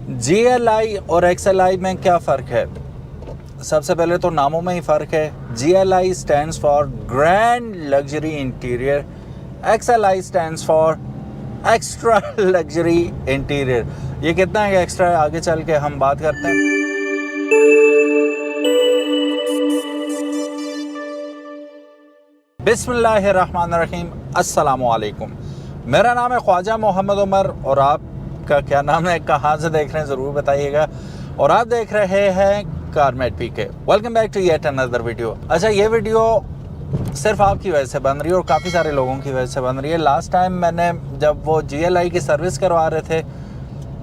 GLI और XLI में क्या फ़र्क है? सबसे पहले तो नामों में ही फ़र्क है। GLI stands for grand luxury interior, XLI stands for extra luxury interior. ये कितना है एक्स्ट्रा, आगे चल के हम बात करते हैं। बिस्मिल्लाहिर्रहमानिर्रहीम, अस्सलामुअलैकुम। मेरा नाम है ख्वाजा मोहम्मद उमर और आपका क्या नाम है, कहाँ से देख रहे हैं ज़रूर बताइएगा। और आप देख रहे हैं Carmate PK. Welcome back to yet another video. अच्छा, ये वीडियो सिर्फ आपकी वजह से बन रही है और काफ़ी सारे लोगों की वजह से बन रही है। लास्ट टाइम मैंने जब वो GLI की सर्विस करवा रहे थे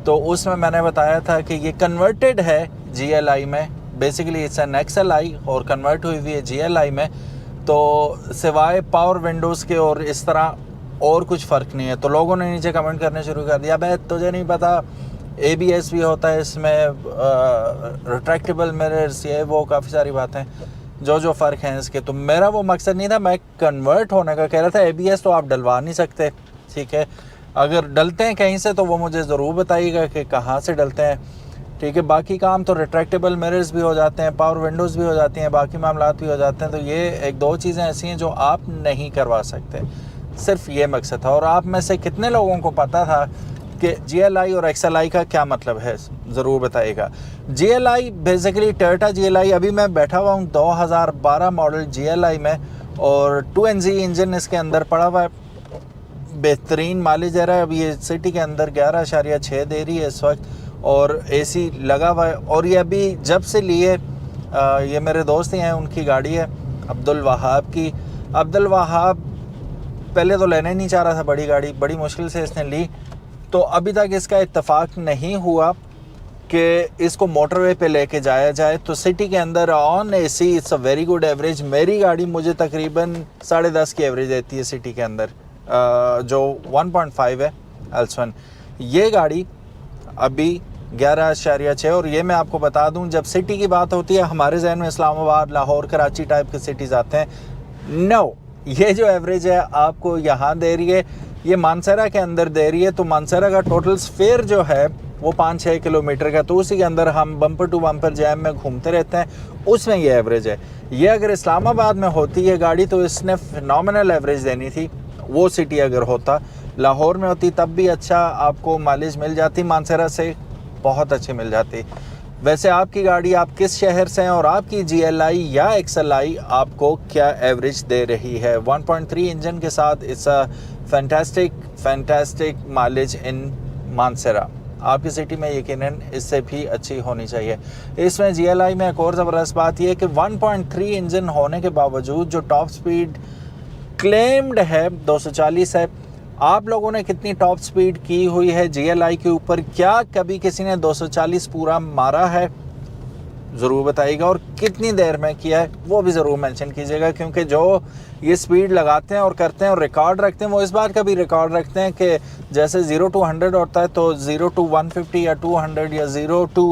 तो उसमें मैंने बताया था कि ये कन्वर्टेड है GLI में, बेसिकली इट्स एन XLI और कन्वर्ट हुई हुई है GLI में। तो सिवाय पावर विंडोज़ के और इस तरह और कुछ फ़र्क नहीं है। तो लोगों ने नीचे कमेंट करने शुरू कर दिया, भाई तुझे नहीं पता ABS भी होता है इसमें, रिट्रैक्टेबल मिरर्स, ये वो काफ़ी सारी बातें जो फ़र्क हैं इसके। तो मेरा वो मकसद नहीं था, मैं कन्वर्ट होने का कह रहा था। ABS तो आप डलवा नहीं सकते, ठीक है। अगर डलते हैं कहीं से तो वो मुझे ज़रूर बताइएगा कि कहाँ से डलते हैं, ठीक है। बाकी काम तो रिट्रैक्टेबल मिरर्स भी हो जाते हैं, पावर विंडोज़ भी हो जाती हैं, बाकी मामलात भी हो जाते हैं। तो ये एक दो चीज़ें ऐसी हैं जो आप नहीं करवा सकते, सिर्फ ये मकसद था। और आप में से कितने लोगों को पता था कि GLI और XLI का क्या मतलब है, ज़रूर बताइएगा। GLI बेसिकली टोयोटा GLI, अभी मैं बैठा हुआ हूँ 2012 मॉडल GLI में और 2NG इंजन इसके अंदर पड़ा हुआ है। बेहतरीन माइलेज दे रहा है। अभी ये सिटी के अंदर 11.6 दे रही है इस वक्त और AC लगा हुआ है। और ये अभी जब से लिए, ये मेरे दोस्त ही हैं, उनकी गाड़ी है अब्दुल वहाब की। अब्दुल वहाब पहले तो लेना ही नहीं चाह रहा था बड़ी गाड़ी, बड़ी मुश्किल से इसने ली। तो अभी तक इसका इत्तेफाक नहीं हुआ कि इसको मोटरवे पे लेके जाया जाए। तो सिटी के अंदर on AC it's a very good average. मेरी गाड़ी मुझे तकरीबन 10.5 की एवरेज देती है सिटी के अंदर, जो 1.5 है L1। ये गाड़ी अभी 11.6। और ये मैं आपको बता दूं, जब सिटी की बात होती है हमारे जहन में इस्लामाबाद, लाहौर, कराची टाइप के सिटीज़ आते हैं। नो, ये जो एवरेज है आपको यहाँ दे रही है, ये मानसरा के अंदर दे रही है। तो मानसरा का टोटल स्फेयर जो है वो 5-6 किलोमीटर का, तो उसी के अंदर हम बम्पर टू बम्पर जैम में घूमते रहते हैं, उसमें ये एवरेज है। ये अगर इस्लामाबाद में होती है गाड़ी तो इसने फिनोमिनल एवरेज देनी थी। वो सिटी अगर होता, लाहौर में होती तब भी अच्छा आपको माइलेज मिल जाती, मानसरा से बहुत अच्छी मिल जाती। वैसे आपकी गाड़ी, आप किस शहर से हैं और आपकी GLI या XLI आपको क्या एवरेज दे रही है? 1.3 इंजन के साथ इट्स अ फैंटास्टिक माइलेज इन मानसरा। आपकी सिटी में यकीनन इससे भी अच्छी होनी चाहिए। इसमें GLI में एक और ज़बरदस्त बात यह है कि 1.3 इंजन होने के बावजूद जो टॉप स्पीड क्लेम्ड है 240 है। आप लोगों ने कितनी टॉप स्पीड की हुई है GLI के ऊपर? क्या कभी किसी ने 240 पूरा मारा है? ज़रूर बताइएगा। और कितनी देर में किया है वो भी ज़रूर मेंशन कीजिएगा, क्योंकि जो ये स्पीड लगाते हैं और करते हैं और रिकॉर्ड रखते हैं, वो इस बात का भी रिकॉर्ड रखते हैं कि जैसे 0 to 100 होता है तो 0 to 150 या 200 या 0 to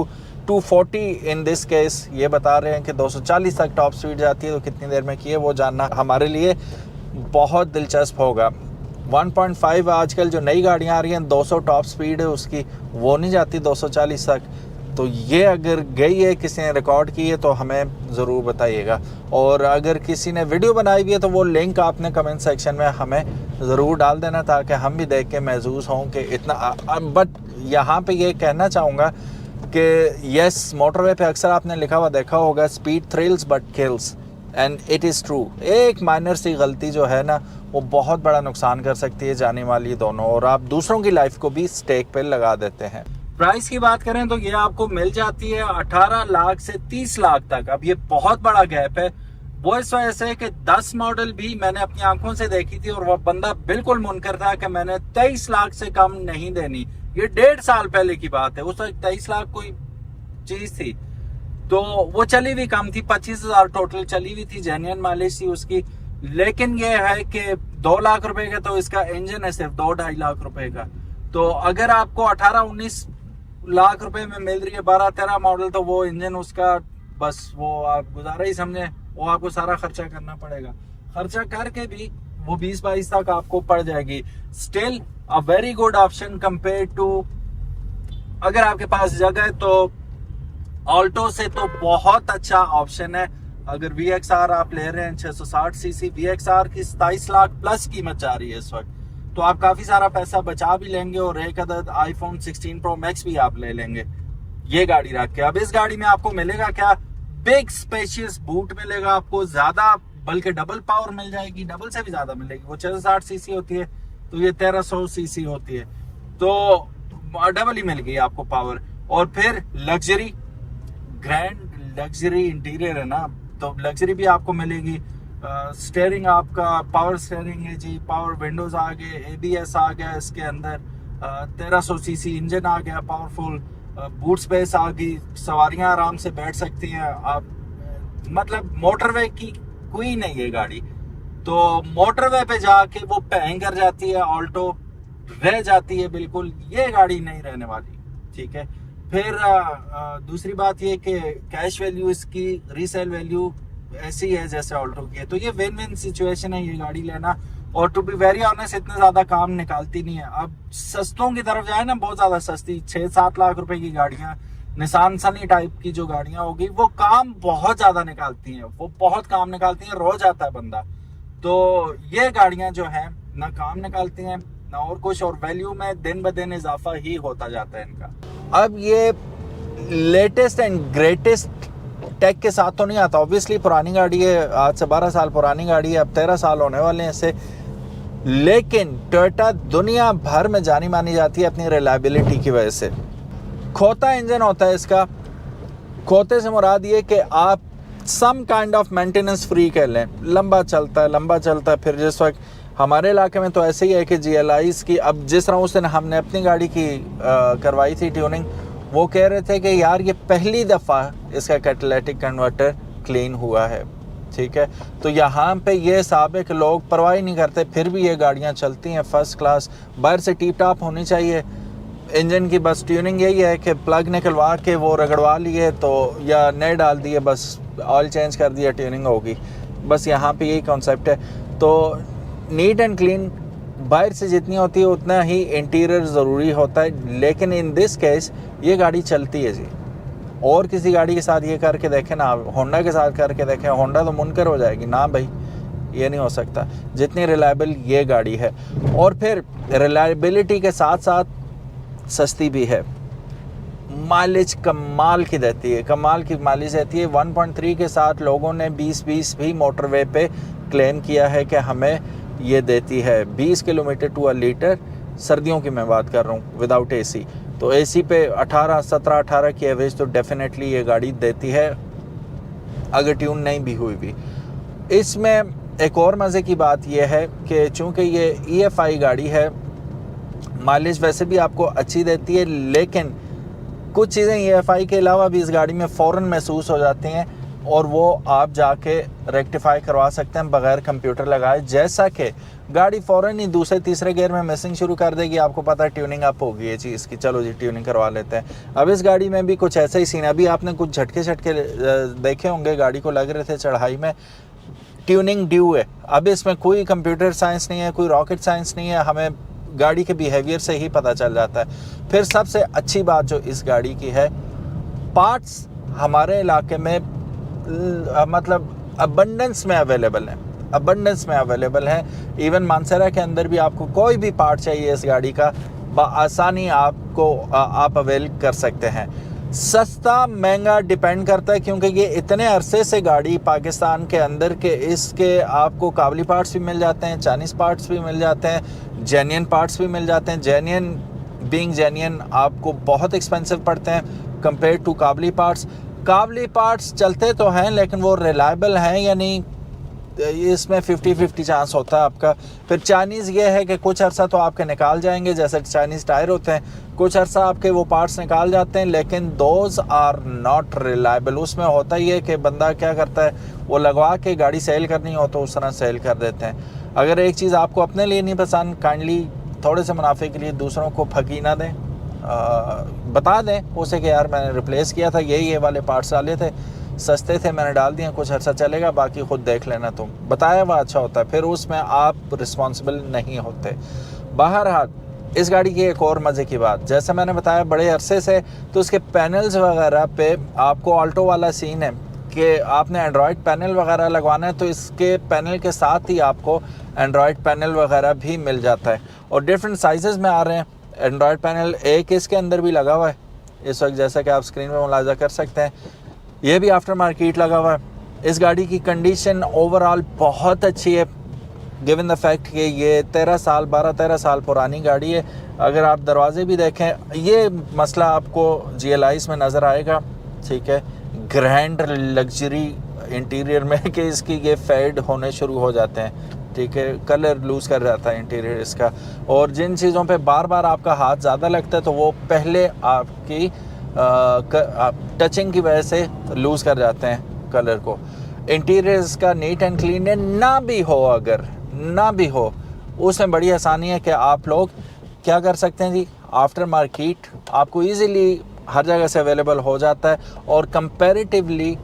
240 इन दिस केस ये बता रहे हैं कि 240 तक टॉप स्पीड जाती है। तो कितनी देर में की है वो जानना हमारे लिए बहुत दिलचस्प होगा। 1.5 आजकल जो नई गाड़ियाँ आ रही हैं 200 टॉप स्पीड है उसकी, वो नहीं जाती 240 तक। तो ये अगर गई है, किसी ने रिकॉर्ड की है तो हमें ज़रूर बताइएगा। और अगर किसी ने वीडियो बनाई हुई है तो वो लिंक आपने कमेंट सेक्शन में हमें ज़रूर डाल देना ताकि हम भी देख के महसूस हों कि इतना। बट यहाँ पे ये कहना चाहूँगा कि यस, मोटरवे पे अक्सर आपने लिखा हुआ देखा होगा, speed thrills but kills, and it is true. एक माइनर सी गलती जो है ना वो बहुत बड़ा नुकसान कर सकती है, जाने वाली दोनों, और आप दूसरों की लाइफ को भी स्टेक पे लगा देते हैं। प्राइस की बात करें तो ये आपको मिल जाती है 18 लाख से 30 लाख तक। अब ये बहुत बड़ा गैप है, वो इस वजह से कि 10 मॉडल भी मैंने अपनी आंखों से देखी थी और वह बंदा बिल्कुल मुनकर था कि मैंने 23 लाख से कम नहीं देनी। ये 1.5 साल पहले की बात है, उस वक्त 23 लाख कोई चीज थी। तो वो चली हुई कम थी, 25,000 टोटल चली हुई थी, जेन्युइन माइलेज थी उसकी। लेकिन ये है कि 2 लाख रुपए का तो इसका इंजन है, सिर्फ 2-2.5 लाख रुपए का। तो अगर आपको 18-19 लाख रुपए में मिल रही है 12-13 मॉडल, तो वो इंजन उसका बस वो आप गुजारा ही समझे, वो आपको सारा खर्चा करना पड़ेगा। खर्चा करके भी वो 20-22 तक आपको पड़ जाएगी। Still a very good option compare to अगर आपके पास जगह है तो ऑल्टो से तो बहुत अच्छा ऑप्शन है। अगर VXR आप ले रहे हैं 660 सीसी, VXR की 27 लाख प्लस कीमत जा रही है इस वक्त, तो आप काफी सारा पैसा बचा भी लेंगे और एक अदद iPhone 16 Pro Max भी आप ले लेंगे ये गाड़ी रख के। अब इस गाड़ी में आपको मिलेगा क्या, बिग स्पेशियस बूट मिलेगा आपको, ज्यादा बल्कि डबल पावर मिल जाएगी, डबल से भी ज्यादा मिलेगी। वो 660 सीसी होती है तो ये 1300 सीसी होती है, तो डबल ही मिल गई आपको पावर। और फिर लग्जरी, ग्रैंड लग्जरी इंटीरियर है ना, तो लग्जरी भी आपको मिलेगी। स्टेयरिंग आपका पावर स्टेयरिंग है जी, पावर विंडोज आ गए, ABS आ गया इसके अंदर, 1300 सीसी इंजन आ गया पावरफुल, बूट स्पेस आ गई, सवारियां आराम से बैठ सकती हैं आप, मतलब मोटरवे की क्वीन है ये गाड़ी। तो मोटरवे पे जाके वो पैंग कर जाती है, ऑल्टो रह जाती है बिल्कुल, ये गाड़ी नहीं रहने वाली, ठीक है। फिर दूसरी बात ये कि कैश वैल्यू इसकी, रीसेल वैल्यू ऐसी है जैसे ऑल्टो की है, तो ये विन विन सिचुएशन है ये गाड़ी लेना। और टू बी वेरी ऑनेस्ट इतना ज्यादा काम निकालती नहीं है। अब सस्तों की तरफ जाए ना, बहुत ज्यादा सस्ती 6-7 लाख रुपए की गाड़ियां, निसान सनी टाइप की जो गाड़ियां होगी, वो काम बहुत ज्यादा निकालती हैं, वो बहुत काम निकालती हैं, रो जाता है बंदा। तो ये गाड़ियां जो है ना काम निकालती हैं ना और कुछ, और वैल्यू में दिन ब दिन इजाफा ही होता जाता है इनका। अब ये लेटेस्ट एंड ग्रेटेस्ट टेक के साथ तो नहीं आता, ऑब्वियसली पुरानी गाड़ी है, आज से 12 साल पुरानी गाड़ी है, अब 13 साल होने वाले हैं इसे। लेकिन टोयोटा दुनिया भर में जानी मानी जाती है अपनी रिलायबिलिटी की वजह से। खोता इंजन होता है इसका, खोते से मुराद ये कि आप some kind of maintenance free कर लें, लंबा चलता है। फिर जिस वक्त हमारे इलाके में तो ऐसे ही है कि GLIs की, अब जिस तरह उस दिन हमने अपनी गाड़ी की करवाई थी ट्यूनिंग, वो कह रहे थे कि यार ये पहली दफ़ा इसका कैटालिटिक कन्वर्टर क्लीन हुआ है, ठीक है। तो यहाँ पे ये हिसाब है कि लोग परवाह ही नहीं करते, फिर भी ये गाड़ियाँ चलती हैं फर्स्ट क्लास, बाहर से टीप टॉप होनी चाहिए। इंजन की बस ट्यूनिंग यही है कि प्लग निकलवा के वो रगड़वा लिए तो, या नए डाल दिए, बस ऑयल चेंज कर दिया, ट्यूनिंग होगी, बस यहाँ पे यही कॉन्सेप्ट है। तो नीट एंड क्लीन बाहर से जितनी होती है उतना ही इंटीरियर ज़रूरी होता है। लेकिन इन दिस केस ये गाड़ी चलती है जी। और किसी गाड़ी के साथ ये करके देखें ना, होंडा के साथ करके देखें, होंडा तो मुनकर हो जाएगी ना भाई, ये नहीं हो सकता जितनी रिलायबल ये गाड़ी है। और फिर रिलायबिलिटी के साथ साथ सस्ती भी है, माइलेज कमाल की देती है, कमाल की माइलेज देती है। 1.3 के साथ लोगों ने 20-20 भी मोटरवे पे क्लेम किया है कि हमें ये देती है 20 किलोमीटर टू अ लीटर। सर्दियों की मैं बात कर रहा हूँ विदाउट AC, तो AC पे 17-18 की एवरेज तो डेफिनेटली ये गाड़ी देती है अगर ट्यून नहीं भी हुई भी। इसमें एक और मज़े की बात यह है कि चूँकि ये EFI गाड़ी है, माइलेज वैसे भी आपको अच्छी देती है, लेकिन कुछ चीज़ें EFI के अलावा भी इस गाड़ी में फ़ौरन महसूस हो जाती हैं और वो आप जाके रेक्टिफाई करवा सकते हैं बगैर कंप्यूटर लगाए। जैसा कि गाड़ी फ़ौरन ही दूसरे तीसरे गियर में मिसिंग शुरू कर देगी, आपको पता है ट्यूनिंग अप होगी ये चीज़ की, चलो जी ट्यूनिंग करवा लेते हैं। अब इस गाड़ी में भी कुछ ऐसा ही सीन है, अभी आपने कुछ झटके देखे होंगे, गाड़ी को लग रहे थे चढ़ाई में ट्यूनिंग ड्यू है। अब इसमें कोई कंप्यूटर साइंस नहीं है, कोई रॉकेट साइंस नहीं है, हमें गाड़ी के बिहेवियर से ही पता चल जाता है। फिर सबसे अच्छी बात जो इस गाड़ी की है, पार्ट्स हमारे इलाके में मतलब अबंडेंस में अवेलेबल है। इवन मानसरा के अंदर भी आपको कोई भी पार्ट चाहिए इस गाड़ी का आसानी आप अवेल कर सकते हैं। सस्ता महंगा डिपेंड करता है, क्योंकि ये इतने अरसे से गाड़ी पाकिस्तान के अंदर के इसके आपको काबली पार्ट्स भी मिल जाते हैं, चाइनीज़ पार्ट्स भी मिल जाते हैं, जेन्युइन पार्ट्स भी मिल जाते हैं। जेन्युइन आपको बहुत एक्सपेंसिव पड़ते हैं कंपेयर टू काबली पार्ट्स। काबली पार्ट्स चलते तो हैं लेकिन वो रिलायबल हैं या नहीं, इसमें 50-50 चांस होता है आपका। फिर चाइनीज़ ये है कि कुछ अरसा तो आपके निकाल जाएंगे, जैसे चाइनीज़ टायर होते हैं, कुछ अरसा आपके वो पार्ट्स निकाल जाते हैं, लेकिन दोज आर नॉट रिलायबल। उसमें होता ही है कि बंदा क्या करता है, वो लगवा के गाड़ी सेल करनी हो तो उस तरह सेल कर देते हैं। अगर एक चीज़ आपको अपने लिए नहीं पसंद, काइंडली थोड़े से मुनाफे के लिए दूसरों को फकी ना दें, बता दें उसे कि यार मैंने रिप्लेस किया था, ये वाले पार्ट्स डाले थे, सस्ते थे, मैंने डाल दिए, कुछ अर्सा चलेगा, बाकी खुद देख लेना तुम। बताया हुआ अच्छा होता है, फिर उसमें आप रिस्पॉन्सिबल नहीं होते। बहरहाल इस गाड़ी की एक और मज़े की बात, जैसे मैंने बताया बड़े अरसे से तो उसके पैनल्स वगैरह पे आपको ऑल्टो वाला सीन है कि आपने एंड्रॉयड पैनल वगैरह लगवाना है तो इसके पैनल के साथ ही आपको एंड्रॉयड पैनल वगैरह भी मिल जाता है और डिफरेंट साइजेस में आ रहे हैं एंड्रॉयड पैनल। एक इसके अंदर भी लगा हुआ है इस वक्त, जैसा कि आप स्क्रीन में मुलाजा कर सकते हैं, ये भी आफ्टर मार्केट लगा हुआ है। इस गाड़ी की कंडीशन ओवरऑल बहुत अच्छी है, गिवन द फैक्ट कि ये 12-13 साल पुरानी गाड़ी है। अगर आप दरवाजे भी देखें, ये मसला आपको GLIs में नज़र आएगा, ठीक है, ग्रैंड लग्जरी इंटीरियर में कि इसकी ये फेड होने शुरू हो जाते हैं, ठीक है, कलर लूज़ कर जाता है इंटीरियर इसका। और जिन चीज़ों पे बार बार आपका हाथ ज़्यादा लगता है तो वो पहले आपकी टचिंग की वजह से लूज़ कर जाते हैं कलर को। इंटीरियर इसका नीट एंड क्लीन है, ना भी हो, अगर ना भी हो उसमें बड़ी आसानी है कि आप लोग क्या कर सकते हैं जी, आफ्टर मार्केट आपको इजीली हर जगह से अवेलेबल हो जाता है और कंपैरेटिवली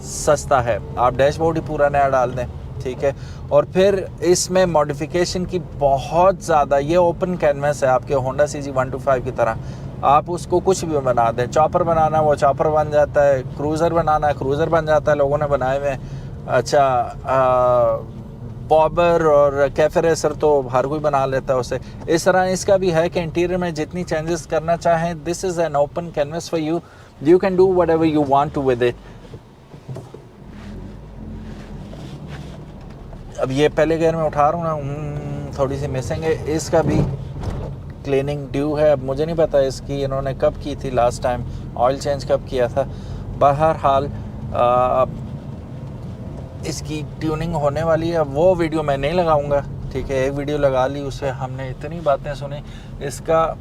सस्ता है। आप डैशबोर्ड ही पूरा नया डाल दें, ठीक है, और फिर इसमें मॉडिफिकेशन की बहुत ज़्यादा, ये ओपन कैनवस है आपके होंडा CG 125 की तरह, आप उसको कुछ भी बना दें, चॉपर बनाना वो चॉपर बन जाता है, क्रूज़र बनाना है क्रूज़र बन जाता है, लोगों ने बनाए हुए। अच्छा, बॉबर और कैफे रेसर तो हर कोई बना लेता है उसे। इस तरह इसका भी है कि इंटीरियर में जितनी चेंजेस करना चाहें, this is an open canvas for you, you can do whatever you want to with it. अब ये पहले गियर में उठा रहा हूँ ना, थोड़ी सी मिसिंग है, इसका भी क्लीनिंग ड्यू है। अब मुझे नहीं पता इसकी इन्होंने कब की थी लास्ट टाइम, ऑयल चेंज कब किया था। बहरहाल इसकी ट्यूनिंग होने वाली है, वो वीडियो मैं नहीं लगाऊंगा, ठीक है, एक वीडियो लगा ली, उससे हमने इतनी बातें सुनी। इसका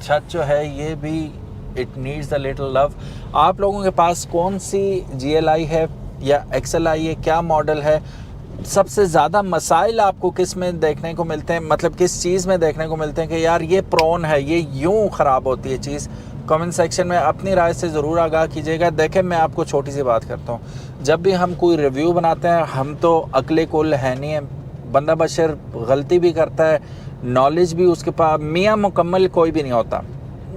छत जो है ये भी it needs a little love. आप लोगों के पास कौन सी GLI है या XLI है, क्या मॉडल है, सबसे ज़्यादा मसाइल आपको किस में देखने को मिलते हैं, मतलब किस चीज़ में देखने को मिलते हैं कि यार ये प्रोन है, ये यूँ ख़राब होती है चीज़, कमेंट सेक्शन में अपनी राय से ज़रूर आगाह कीजिएगा। देखें, मैं आपको छोटी सी बात करता हूँ, जब भी हम कोई रिव्यू बनाते हैं, हम तो अक्ल कुल है नहीं है, बंदा बशर गलती भी करता है, नॉलेज भी उसके पास मियाँ मुकम्मल कोई भी नहीं होता।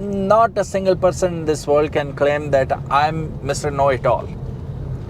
Not a single person in this world can claim that I am mister know it all,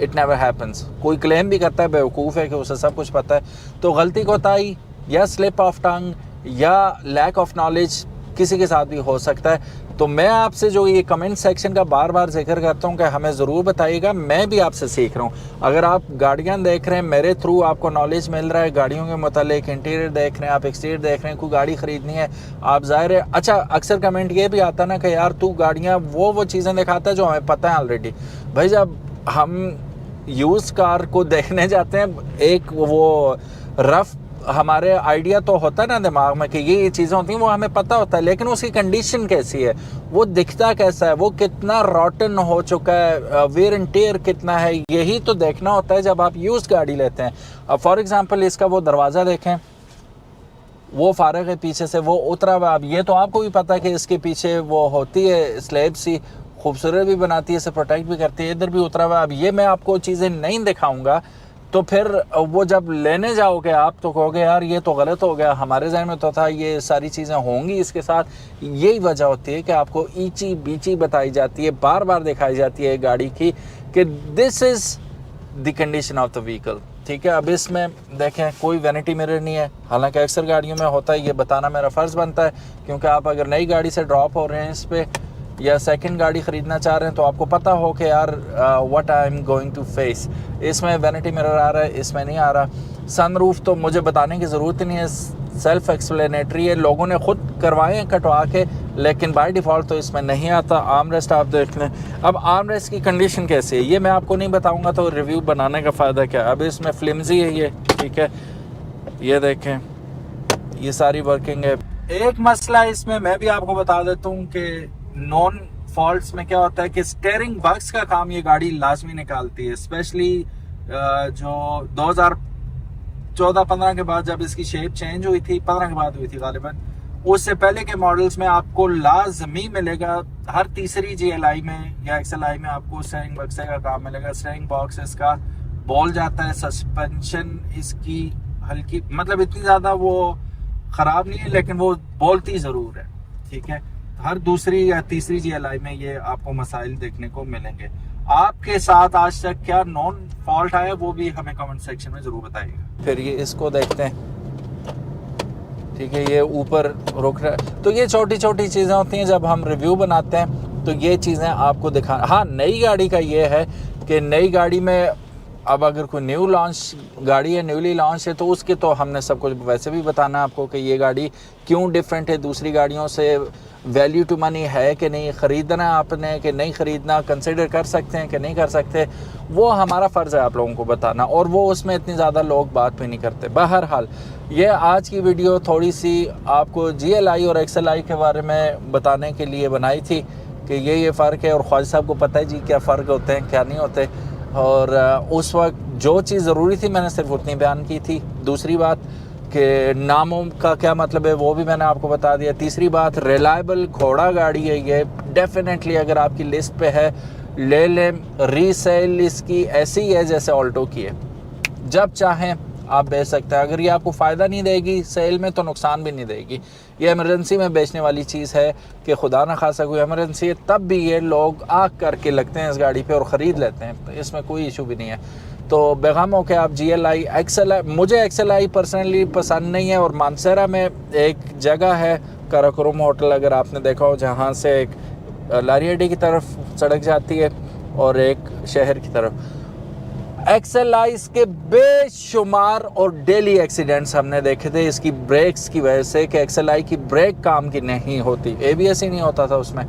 it never happens. कोई क्लेम भी करता है बेवकूफ़ है कि उसे सब कुछ पता है। तो गलती कोताही या स्लिप ऑफ टंग या लैक ऑफ नॉलेज किसी के साथ भी हो सकता है। तो मैं आपसे जो ये कमेंट सेक्शन का बार बार जिक्र करता हूँ कि हमें ज़रूर बताइएगा, मैं भी आपसे सीख रहा हूँ। अगर आप गाड़ियाँ देख रहे हैं, मेरे थ्रू आपको नॉलेज मिल रहा है गाड़ियों के मतलब, इंटीरियर देख रहे हैं, आप एक्सटीरियर देख रहे हैं, कोई गाड़ी ख़रीदनी है, आप ज़ाहिर है। अच्छा, अक्सर कमेंट ये भी आता ना कि यार तू गाड़ियाँ वो चीज़ें दिखाता है जो हमें पता है ऑलरेडी। भाई जब हम यूज़ कार को देखने जाते हैं, एक वो रफ़ हमारे आइडिया तो होता है ना दिमाग में कि ये चीज़ें होती हैं, वो हमें पता होता है, लेकिन उसकी कंडीशन कैसी है, वो दिखता कैसा है, वो कितना रॉटन हो चुका है, वेयर एंड टेयर कितना है, यही तो देखना होता है जब आप यूज़ गाड़ी लेते हैं। अब फॉर एग्जांपल इसका वो दरवाज़ा देखें, वो फारग है पीछे से, वो उतरा हुआ। अब ये तो आपको भी पता है कि इसके पीछे वो होती है स्लैब सी, खूबसूरत भी बनाती है, इसे प्रोटेक्ट भी करती है, इधर भी उतरा हुआ। अब ये मैं आपको चीज़ें नहीं दिखाऊंगा तो फिर वो जब लेने जाओगे आप तो कहोगे यार ये तो गलत हो गया, हमारे जहन में तो था ये सारी चीज़ें होंगी इसके साथ। यही वजह होती है कि आपको ईची बीची बताई जाती है, बार बार दिखाई जाती है गाड़ी की कि this is the condition of the vehicle, ठीक है। अब इसमें देखें कोई वैनिटी मिरर नहीं है, हालांकि अक्सर गाड़ियों में होता है, ये बताना मेरा फ़र्ज़ बनता है, क्योंकि आप अगर नई गाड़ी से ड्रॉप हो रहे हैं इस पर या सेकंड गाड़ी ख़रीदना चाह रहे हैं तो आपको पता हो कि यार what I am going to face. इसमें वैनिटी मिरर आ रहा है, इसमें नहीं आ रहा। सनरूफ तो मुझे बताने की ज़रूरत नहीं है, सेल्फ एक्सप्लेनेटरी है, लोगों ने ख़ुद करवाए हैं कटवा के, लेकिन बाय डिफ़ॉल्ट तो इसमें नहीं आता। आर्म रेस्ट आप देख लें, अब आर्म रेस्ट की कंडीशन कैसी है ये मैं आपको नहीं बताऊँगा, तो रिव्यू बनाने का फ़ायदा क्या है। अब इसमें फ्लिमजी है ये, ठीक है, ये देखें, ये सारी वर्किंग है। एक मसला इसमें मैं भी आपको बता देता हूँ कि नॉन फॉल्ट्स में क्या होता है कि स्टीयरिंग बक्स का काम ये गाड़ी लाजमी निकालती है, स्पेशली जो 2014-15 के बाद जब इसकी शेप चेंज हुई थी, 15 के बाद हुई थी गालिबन, उससे पहले के मॉडल्स में आपको लाजमी मिलेगा, हर तीसरी GLI में या XLI में आपको स्टीयरिंग बक्से का काम मिलेगा। स्टीयरिंग बॉक्स इसका बोल जाता है, सस्पेंशन इसकी हल्की, मतलब इतनी ज़्यादा वो ख़राब नहीं है, लेकिन वो बोलती ज़रूर है। ठीक है, हर दूसरी या तीसरी GLI में ये आपको मसाइल देखने को मिलेंगे। आपके साथ आज तक क्या नॉन फॉल्ट आया वो भी हमें कमेंट सेक्शन में ज़रूर बताइएगा। फिर ये इसको देखते हैं। ठीक है, ये ऊपर रुक रहा है। तो ये छोटी छोटी चीज़ें होती हैं, जब हम रिव्यू बनाते हैं तो ये चीज़ें आपको दिखा। हाँ, नई गाड़ी का ये है कि नई गाड़ी में अब अगर कोई न्यू लॉन्च गाड़ी है, न्यूली लॉन्च है, तो उसके तो हमने सब कुछ वैसे भी बताना आपको कि ये गाड़ी क्यों डिफरेंट है दूसरी गाड़ियों से, वैल्यू टू मनी है कि नहीं, ख़रीदना आपने कि नहीं ख़रीदना, कंसिडर कर सकते हैं कि नहीं कर सकते, वो हमारा फ़र्ज़ है आप लोगों को बताना, और वो उसमें इतनी ज़्यादा लोग बात भी नहीं करते। बहरहाल ये आज की वीडियो थोड़ी सी आपको GLI और XLI के बारे में बताने के लिए बनाई थी कि ये फ़र्क है, और ख्वाजा साहब को पता है जी क्या फ़र्क होते हैं क्या नहीं होते, और उस वक्त जो चीज़ ज़रूरी थी मैंने सिर्फ उतनी बयान की थी। दूसरी बात कि नामों का क्या मतलब है वो भी मैंने आपको बता दिया। तीसरी बात, रिलायबल घोड़ा गाड़ी है ये, डेफिनेटली अगर आपकी लिस्ट पे है ले लें। रीसेल इसकी ऐसी है जैसे ऑल्टो की है, जब चाहें आप बेच सकते हैं। अगर ये आपको फ़ायदा नहीं देगी सेल में तो नुकसान भी नहीं देगी। ये इमरजेंसी में बेचने वाली चीज़ है कि खुदा न खासा कोई इमरजेंसी है तब भी ये लोग आग करके लगते हैं इस गाड़ी पे और ख़रीद लेते हैं, तो इसमें कोई इशू भी नहीं है। तो बेगम हो के आप GLI XLI, मुझे XLI पर्सनली पसंद नहीं है। और मानसरा में एक जगह है काराकोरम होटल, अगर आपने देखा हो, जहाँ से एक लारियाडी की तरफ सड़क जाती है और एक शहर की तरफ। XLI के बेशुमार और डेली एक्सीडेंट्स हमने देखे थे इसकी ब्रेक्स की वजह से, कि XLI की ब्रेक काम की नहीं होती, ABS ही नहीं होता था उसमें,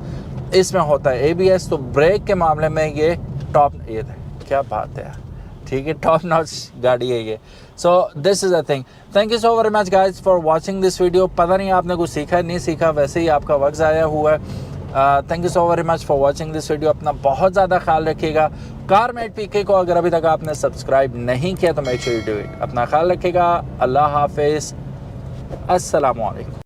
इसमें होता है ABS। तो ब्रेक के मामले में ये टॉप, ये क्या बात है, ठीक है, टॉप नॉच गाड़ी है ये। So this is a thing. Thank you so very much guys for watching this video. पता नहीं आपने कुछ सीखा नहीं सीखा, वैसे ही आपका वक्त ज़ाया हुआ है। Thank you so very much for watching this video. अपना बहुत ज़्यादा ख्याल रखिएगा। कारमेट PK को अगर अभी तक आपने सब्सक्राइब नहीं किया तो make sure you do it. अपना ख्याल रखिएगा। अल्लाह हाफिज़, अस्सलामु अलैकुम।